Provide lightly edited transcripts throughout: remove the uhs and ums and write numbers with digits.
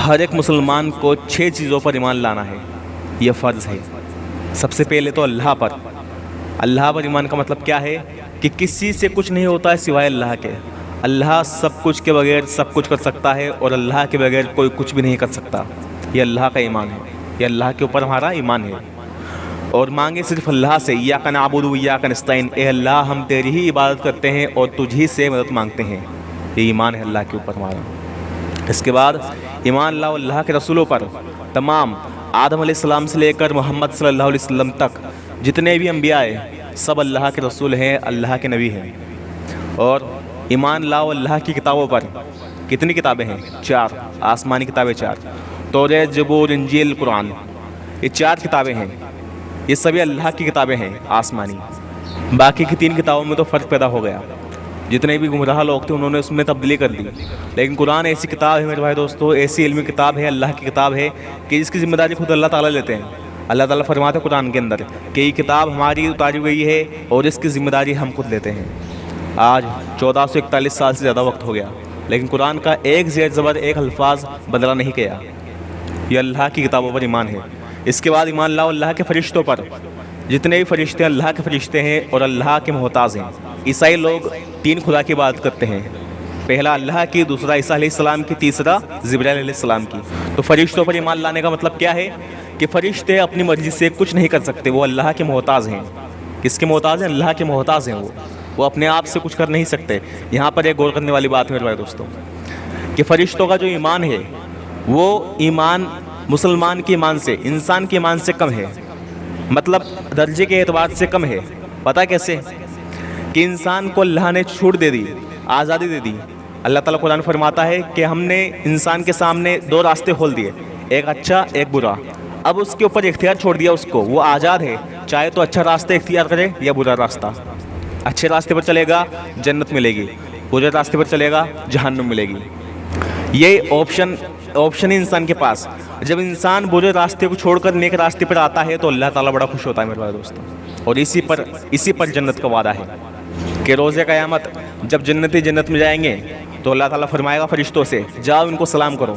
ہر ایک مسلمان کو 6 چیزوں پر ایمان لانا ہے، یہ فرض ہے۔ سب سے پہلے تو اللہ پر۔ اللہ پر ایمان کا مطلب کیا ہے کہ کسی سے کچھ نہیں ہوتا ہے سوائے اللہ کے۔ اللہ سب کچھ کے بغیر سب کچھ کر سکتا ہے اور اللہ کے بغیر کوئی کچھ بھی نہیں کر سکتا۔ یہ اللہ کا ایمان ہے، یہ اللہ کے اوپر ہمارا ایمان ہے۔ اور مانگے صرف اللہ سے، ایاک نعبد و ایاک نستعین، اے اللہ ہم تیری ہی عبادت کرتے ہیں اور تجھ ہی سے مدد مانگتے ہیں۔ یہ ایمان ہے اللہ کے اوپر ہمارا۔ اس کے بعد ایمان لاؤ اللہ کے رسولوں پر۔ تمام آدم علیہ السلام سے لے کر محمد صلی اللہ علیہ وسلم تک جتنے بھی انبیاء ہیں سب اللہ کے رسول ہیں، اللہ کے نبی ہیں۔ اور ایمان لاؤ اللہ کی کتابوں پر۔ کتنی کتابیں ہیں؟ 4 آسمانی کتابیں 4، توریت، زبور، انجیل، قرآن۔ یہ 4 کتابیں ہیں، یہ سبھی اللہ کی کتابیں ہیں آسمانی۔ باقی کی 3 کتابوں میں تو فرق پیدا ہو گیا، جتنے بھی گمراہ لوگ تھے انہوں نے اس میں تبدیلی کر دی۔ لیکن قرآن ایسی کتاب ہے میرے بھائی دوستو، ایسی علمی کتاب ہے، اللہ کی کتاب ہے کہ اس کی ذمہ داری خود اللہ تعالیٰ لیتے ہیں۔ اللہ تعالیٰ فرماتے ہیں قرآن کے اندر کہ یہ کتاب ہماری اتاری گئی ہے اور اس کی ذمہ داری ہم خود لیتے ہیں۔ آج 1441 سال سے زیادہ وقت ہو گیا، لیکن قرآن کا ایک زیر زبر ایک الفاظ بدلا نہیں کیا۔ یہ اللہ کی کتابوں پر ایمان ہے۔ اس کے بعد ایمان لاؤ اللہ کے فرشتوں پر۔ جتنے بھی فرشتے ہیں اللہ کے فرشتے ہیں اور اللہ کے محتاج ہیں۔ عیسائی لوگ 3 خدا کی عبادت کرتے ہیں، پہلا اللہ کی، دوسرا عیسیٰ علیہ السلام کی، تیسرا جبرائیل علیہ السلام کی۔ تو فرشتوں پر ایمان لانے کا مطلب کیا ہے کہ فرشتے اپنی مرضی سے کچھ نہیں کر سکتے، وہ اللہ کے محتاج ہیں۔ کس کے محتاج ہیں؟ اللہ کے محتاج ہیں۔ وہ اپنے آپ سے کچھ کر نہیں سکتے۔ یہاں پر ایک غور کرنے والی بات ہے میرے بھائی دوستوں کہ فرشتوں کا جو ایمان ہے وہ ایمان مسلمان کے ایمان سے، انسان کے ایمان سے کم ہے، مطلب درجے کے اعتبار سے کم ہے۔ پتہ کیسے؟ کہ انسان کو اللہ نے چھوٹ دے دی، آزادی دے دی۔ اللہ تعالیٰ قرآن فرماتا ہے کہ ہم نے انسان کے سامنے 2 راستے کھول دیے، ایک اچھا ایک برا۔ اب اس کے اوپر اختیار چھوڑ دیا اس کو، وہ آزاد ہے، چاہے تو اچھا راستہ اختیار کرے یا برا راستہ۔ اچھے راستے پر چلے گا جنت ملے گی، برے راستے پر چلے گا جہنم ملے گی۔ یہ آپشن ہے انسان کے پاس۔ جب انسان برے راستے کو چھوڑ کر نیک راستے پر آتا ہے تو اللہ تعالیٰ بڑا خوش ہوتا ہے میرے بھائی دوستوں۔ اور اسی پر جنت کا وعدہ ہے کہ روز قیامت جب جنتی جنت میں جائیں گے تو اللہ تعالیٰ فرمائے گا فرشتوں سے جاؤ ان کو سلام کرو۔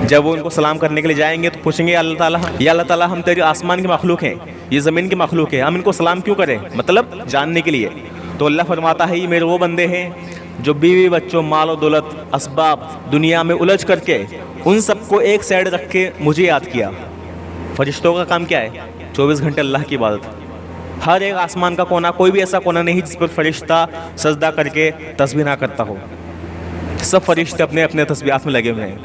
جب وہ ان کو سلام کرنے کے لیے جائیں گے تو پوچھیں گے اللہ تعالیٰ ہم تیری آسمان کی مخلوق ہیں، یہ زمین کی مخلوق ہے، ہم ان کو سلام کیوں کریں؟ مطلب جاننے کے لیے۔ تو اللہ فرماتا ہے یہ میرے وہ بندے ہیں جو بیوی بچوں، مال و دولت، اسباب دنیا میں الجھ کر کے ان سب کو ایک سائڈ رکھ کے مجھے یاد کیا۔ فرشتوں کا کام کیا ہے؟ 24 گھنٹے اللہ کی عبادت۔ ہر ایک آسمان کا کونا، کوئی بھی ایسا کونا نہیں جس پر فرشتہ سجدہ کر کے تسبیح نہ کرتا ہو۔ سب فرشتے اپنے اپنے تسبیحات میں لگے ہوئے ہیں،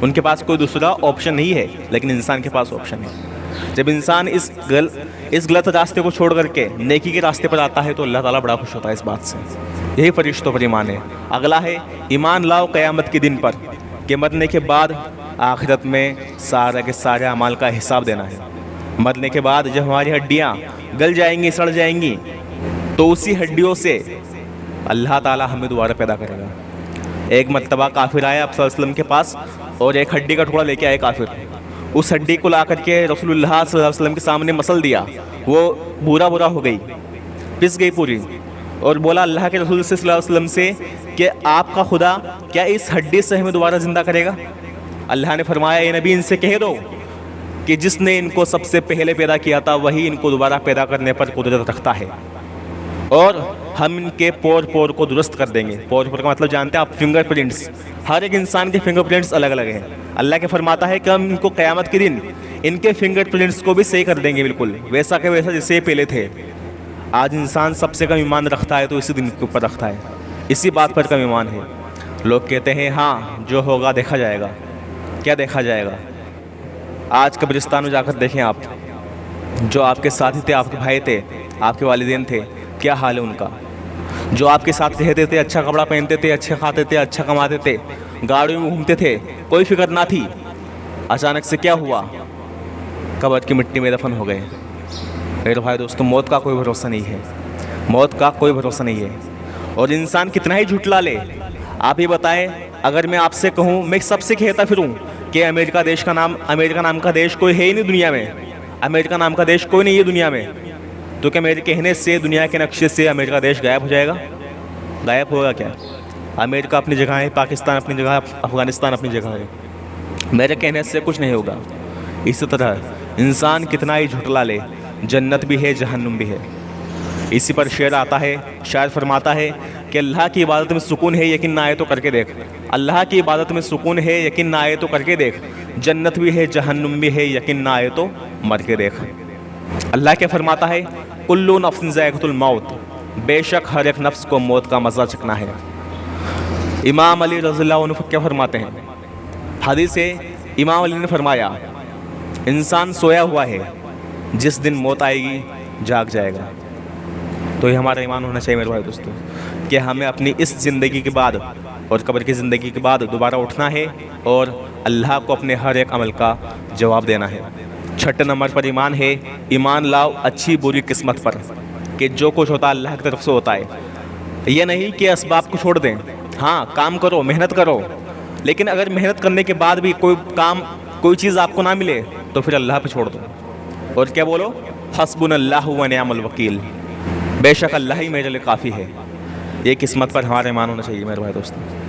ان کے پاس کوئی دوسرا آپشن نہیں ہے، لیکن انسان کے پاس آپشن ہے۔ جب انسان اس غلط راستے کو چھوڑ کر کے نیکی کے راستے پر آتا ہے تو اللہ تعالیٰ بڑا خوش ہوتا ہے اس بات سے۔ یہی فرشتوں پر ایمان ہے۔ اگلا ہے ایمان لاؤ قیامت کے دن پر کہ مرنے کے بعد آخرت میں سارے کے سارے اعمال کا حساب دینا ہے۔ مرنے کے بعد جب ہماری ہڈیاں گل جائیں گی، سڑ جائیں گی، تو اسی ہڈیوں سے اللہ تعالیٰ ہمیں دوبارہ پیدا کرے گا۔ ایک مرتبہ کافر آیا آپ صلی اللہ علیہ وسلم کے پاس اور ایک ہڈی کا ٹکڑا لے کے آئے کافر۔ اس ہڈی کو لا کر کے رسول اللہ صلی اللہ علیہ وسلم کے سامنے مسل دیا، وہ بورا ہو گئی، پس گئی پوری، اور بولا اللہ کے رسول صلی اللہ علیہ وسلم سے کہ آپ کا خدا کیا اس ہڈی سے ہمیں دوبارہ زندہ کرے گا؟ اللہ نے فرمایا اے نبی ان سے کہہ دو کہ جس نے ان کو سب سے پہلے پیدا کیا تھا وہی ان کو دوبارہ پیدا کرنے پر قدرت رکھتا ہے، اور ہم ان کے پور کو درست کر دیں گے۔ پور کا مطلب جانتے ہیں آپ؟ Finger prints. ہر ایک انسان کے فنگر پرنٹس الگ الگ ہیں۔ اللہ کے فرماتا ہے کہ ہم ان کو قیامت کے دن ان کے فنگر پرنٹس کو بھی صحیح کر دیں گے، بالکل ویسا کہ ویسا جیسے پہلے تھے۔ آج انسان سب سے کم ایمان رکھتا ہے تو اسی دن کے اوپر رکھتا ہے، اسی بات پر کم ایمان ہے۔ لوگ کہتے ہیں ہاں جو ہوگا دیکھا جائے گا۔ کیا دیکھا جائے گا؟ آج قبرستان میں جا کر دیکھیں آپ، جو آپ کے ساتھی تھے، آپ کے بھائی تھے، آپ کے والدین تھے، کیا حال ہے ان کا؟ جو آپ کے ساتھ رہتے تھے، اچھا کپڑا پہنتے تھے، اچھے کھاتے تھے، اچھا کماتے تھے، گاڑیوں میں گھومتے تھے، کوئی فکر نہ تھی، اچانک سے کیا ہوا؟ قبر کی مٹی میں دفن ہو گئے۔ میرے بھائی دوستوں موت کا کوئی بھروسہ نہیں ہے، موت کا کوئی بھروسہ نہیں ہے۔ اور انسان کتنا ہی جھٹلا لے، آپ ہی بتائیں، اگر میں آپ سے کہوں، میں سب سے کہتا پھروں کہ امریکہ نام کا دیش کوئی ہے ہی نہیں دنیا میں، امریکہ نام کا دیش کوئی نہیں ہے دنیا میں، تو کیا میرے کہنے سے دنیا کے نقشے سے امریکہ دیش غائب ہو جائے گا؟ غائب ہوگا کیا؟ امریکہ اپنی جگہ ہے، پاکستان اپنی جگہ ہے، افغانستان اپنی جگہ ہے، میرے کہنے سے کچھ نہیں ہوگا۔ اسی طرح انسان کتنا ہی جھٹلا لے، جنت بھی ہے جہنم بھی ہے۔ اسی پر شعر آتا ہے، شاعر فرماتا ہے کہ اللہ کی عبادت میں سکون ہے، یقین نہ آئے تو کر کے دیکھ۔ اللہ کی عبادت میں سکون ہے، یقین نہ آئے تو کر کے دیکھ۔ جنت بھی ہے جہنم بھی ہے، یقین نہ آئے تو مر کے دیکھ۔ اللہ کیا فرماتا ہے؟ کل نفس ذائقۃ الموت، بے شک ہر ایک نفس کو موت کا مزہ چکھنا ہے۔ امام علی رضی اللہ عنہ کیا فرماتے ہیں؟ حدیث ہے، امام علی نے فرمایا انسان سویا ہوا ہے، جس دن موت آئے گی جاگ جائے گا۔ تو یہ ہمارا ایمان ہونا چاہیے میرے بھائی دوستو، کہ ہمیں اپنی اس زندگی کے بعد اور قبر کی زندگی کے بعد دوبارہ اٹھنا ہے اور اللہ کو اپنے ہر ایک عمل کا جواب دینا ہے۔ چھٹے نمبر پر ایمان ہے، ایمان لاؤ اچھی بری قسمت پر، کہ جو کچھ ہوتا ہے اللہ کی طرف سے ہوتا ہے۔ یہ نہیں کہ اسباب کو چھوڑ دیں، ہاں کام کرو، محنت کرو، لیکن اگر محنت کرنے کے بعد بھی کوئی چیز آپ کو نہ ملے تو پھر اللہ پہ چھوڑ دو، اور کیا بولو؟ حسبنا اللہ و نعم الوکیل، بے شک اللہ ہی میرے لیے کافی ہے۔ یہ قسمت پر ہمارا ایمان ہونا چاہیے میرے بھائی دوستوں۔